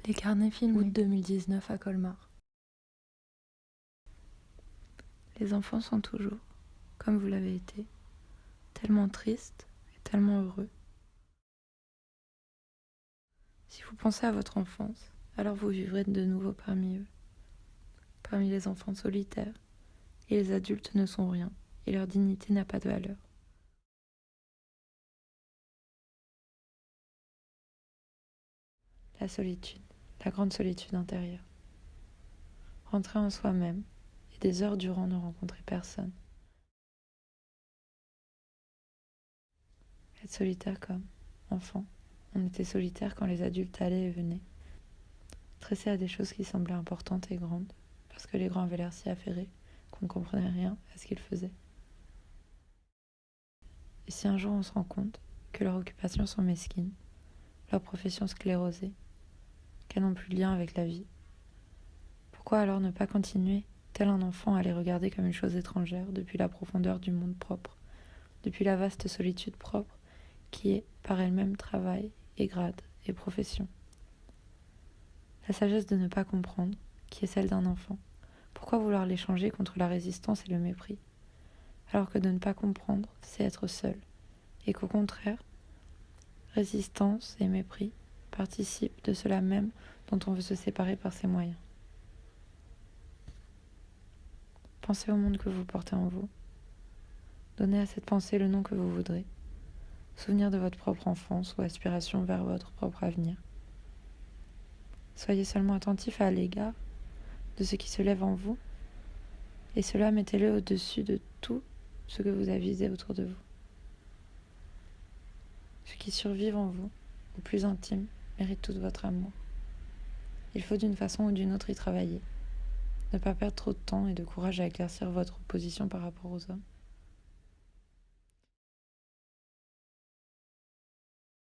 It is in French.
Les carnets filmés. Août 2019 à Colmar. Les enfants sont toujours, comme vous l'avez été, tellement tristes et tellement heureux. Si vous pensez à votre enfance, alors vous vivrez de nouveau parmi eux, parmi les enfants solitaires, et les adultes ne sont rien, et leur dignité n'a pas de valeur. La solitude, la grande solitude intérieure. Rentrer en soi-même, et des heures durant ne rencontrer personne. Être solitaire comme enfant. On était solitaire quand les adultes allaient et venaient. Stressé à des choses qui semblaient importantes et grandes, parce que les grands avaient l'air si affairés qu'on ne comprenait rien à ce qu'ils faisaient. Et si un jour on se rend compte que leurs occupations sont mesquines, leurs professions sclérosées, qu'elles n'ont plus de lien avec la vie, pourquoi alors ne pas continuer, tel un enfant, à les regarder comme une chose étrangère depuis la profondeur du monde propre, depuis la vaste solitude propre qui est par elle-même travail et grade et profession. La sagesse de ne pas comprendre, qui est celle d'un enfant. Pourquoi vouloir l'échanger contre la résistance et le mépris, alors que de ne pas comprendre, c'est être seul, et qu'au contraire, résistance et mépris participent de cela même dont on veut se séparer par ses moyens. Pensez au monde que vous portez en vous. Donnez à cette pensée le nom que vous voudrez. Souvenir de votre propre enfance ou aspiration vers votre propre avenir. Soyez seulement attentif à l'égard de ce qui se lève en vous, et cela mettez-le au-dessus de tout ce que vous avisez autour de vous. Ce qui survit en vous, au plus intime, mérite tout votre amour. Il faut d'une façon ou d'une autre y travailler. Ne pas perdre trop de temps et de courage à éclaircir votre position par rapport aux hommes.